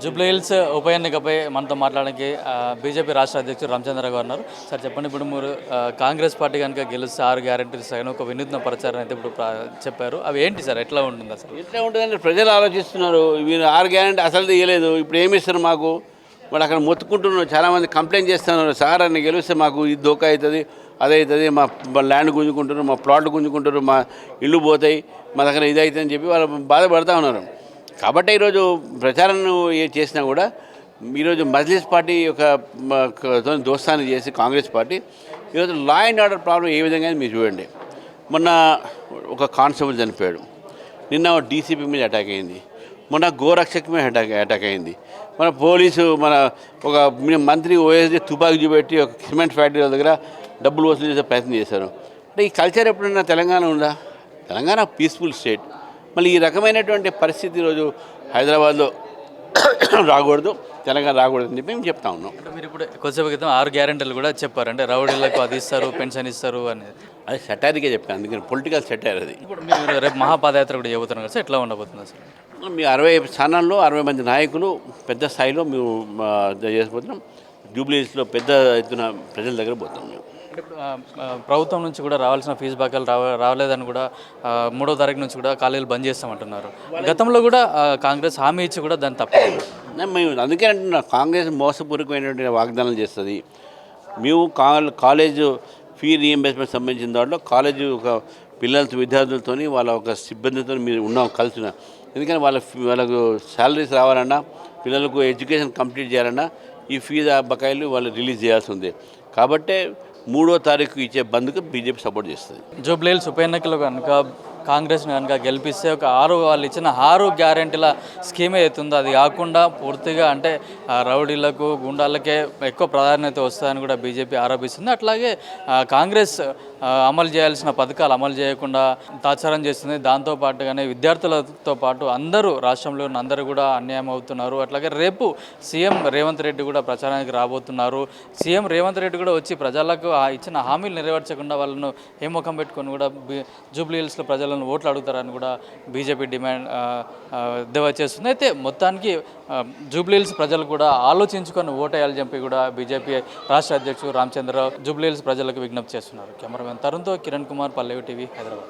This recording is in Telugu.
జూబ్లీహిల్స్ ఉప ఎన్నికపై మనతో మాట్లాడడానికి బీజేపీ రాష్ట్ర అధ్యక్షుడు రామచంద్ర గారు ఉన్నారు. సార్ చెప్పండి, ఇప్పుడు మీరు కాంగ్రెస్ పార్టీ కనుక గెలిస్తే 6 గ్యారెంటీలు సగం ఒక వినూత్న ప్రచారం అయితే ఇప్పుడు చెప్పారు. అవి ఏంటి సార్, ఎట్లా ఉంటుంది అసలు? ఎట్లా ఉంటుందంటే ప్రజలు ఆలోచిస్తున్నారు. వీరు 6 గ్యారెంటీ అసలు తీయలేదు, ఇప్పుడు ఏమి ఇస్తారు మాకు? వాళ్ళు అక్కడ మొత్తుకుంటున్నారు, చాలామంది కంప్లైంట్ చేస్తున్నారు. సార్ అని గెలిస్తే మాకు ఇది దోకా అవుతుంది, అదవుతుంది, మా ల్యాండ్ గుంజుకుంటారు, మా ప్లాట్లు గుంజుకుంటారు, మా ఇల్లు పోతాయి, మా దగ్గర ఇది అవుతుంది అని చెప్పి వాళ్ళు బాధపడుతూ ఉన్నారు. కాబట్టి ఈరోజు ప్రచారం చేసినా కూడా ఈరోజు మజ్లిస్ పార్టీ యొక్క దోస్తాన్ని చేసి కాంగ్రెస్ పార్టీ ఈరోజు లా అండ్ ఆర్డర్ ప్రాబ్లం ఏ విధంగా మీరు చూడండి. మొన్న ఒక కానిస్టేబుల్ చనిపోయాడు, నిన్న డీసీపీ మీద అటాక్ అయింది, మొన్న గోరక్షక్ మీద అటాక్ అయింది, మన పోలీసు మన ఒక మంత్రి ఓఎస్డీ తుపాకీ చూపెట్టి ఒక సిమెంట్ ఫ్యాక్టరీ దగ్గర డబ్బులు వసూలు చేసే ప్రయత్నం చేశారు. అంటే ఈ కల్చర్ ఎప్పుడైనా తెలంగాణ ఉందా? Telangana peaceful state. మళ్ళీ ఈ రకమైనటువంటి పరిస్థితి ఈరోజు హైదరాబాద్లో రాకూడదు, తెలంగాణ రాకూడదు అని చెప్పి మేము చెప్తా ఉన్నాం. అంటే మీరు ఇప్పుడు కొద్దిసేపు క్రితం 6 గ్యారెంటీలు కూడా చెప్పారు, అంటే రౌడీలకు అది ఇస్తారు, పెన్షన్ ఇస్తారు అనేది. అది సెటారికే చెప్పాను, అందుకని పొలిటికల్ సెటార్ అది. ఇప్పుడు మీరు రేపు మహాపాదయాత్ర కూడా చెబుతున్నారు కదా, ఎట్లా ఉండబోతుంది అసలు? మీ 60 స్థానాల్లో 60 మంది నాయకులు పెద్ద స్థాయిలో మేము చేసిపోతున్నాం. జూబ్లీహిల్స్లో పెద్ద ఎత్తున ప్రజల దగ్గర పోతాం మేము. అంటే ఇప్పుడు ప్రభుత్వం నుంచి కూడా రావాల్సిన ఫీజు బాకాలు రావలేదని కూడా 3వ తారీఖు నుంచి కూడా కాలేజీలు బంద్ చేస్తామంటున్నారు. గతంలో కూడా కాంగ్రెస్ హామీ ఇచ్చి కూడా దాన్ని తప్పలేదు. మేము అందుకే అంటున్నా, కాంగ్రెస్ మోసపూరితమైనటువంటి వాగ్దానం చేస్తుంది. మేము కాలేజ్ ఫీ రీఎంబర్స్మెంట్ సంబంధించిన దాంట్లో కాలేజీ ఒక పిల్లలతో విద్యార్థులతో వాళ్ళ ఒక సిబ్బందితో మీరు ఉన్నాం కలిసిన. ఎందుకంటే వాళ్ళకు శాలరీస్ రావాలన్నా, పిల్లలకు ఎడ్యుకేషన్ కంప్లీట్ చేయాలన్నా ఈ ఫీజు బకాయిలు వాళ్ళు రిలీజ్ చేయాల్సి ఉంది. కాబట్టే 3వ తారీఖు ఇచ్చే బంద్కు బీజేపీ సపోర్ట్ చేస్తుంది. జూబ్లీహిల్స్ ఉప ఎన్నికలు కనుక కాంగ్రెస్ని కనుక గెలిపిస్తే ఒక వాళ్ళు ఇచ్చిన 6 గ్యారెంటీల స్కీమ్ అవుతుందో అది కాకుండా పూర్తిగా అంటే రౌడీలకు గుండాలకే ఎక్కువ ప్రాధాన్యత వస్తుందని కూడా బీజేపీ ఆరోపిస్తుంది. అట్లాగే కాంగ్రెస్ అమలు చేయాల్సిన పథకాలు అమలు చేయకుండా తాత్సారం చేస్తుంది. దాంతోపాటుగానే విద్యార్థులతో పాటు అందరూ రాష్ట్రంలో ఉన్న అందరూ కూడా అన్యాయం అవుతున్నారు. అట్లాగే రేపు సీఎం రేవంత్ రెడ్డి కూడా ప్రచారానికి రాబోతున్నారు. సీఎం రేవంత్ రెడ్డి కూడా వచ్చి ప్రజలకు ఇచ్చిన హామీలు నెరవేర్చకుండా వాళ్ళను ఏ ముఖం పెట్టుకొని కూడా జూబ్లీహిల్స్లో ప్రజలను ఓట్లు అడుగుతారని కూడా బీజేపీ డిమాండ్ ఎద్దేవా చేస్తుంది. అయితే మొత్తానికి జూబ్లీహిల్స్ ప్రజలు కూడా ఆలోచించుకొని ఓటేయాలని చెప్పి కూడా బీజేపీ రాష్ట్ర అధ్యక్షుడు రామచంద్రరావు జూబ్లీహిల్స్ ప్రజలకు విజ్ఞప్తి చేస్తున్నారు. కెమెరామెన్ తరుణ్తో కిరణ్ కుమార్, పల్లవి టీవీ, హైదరాబాద్.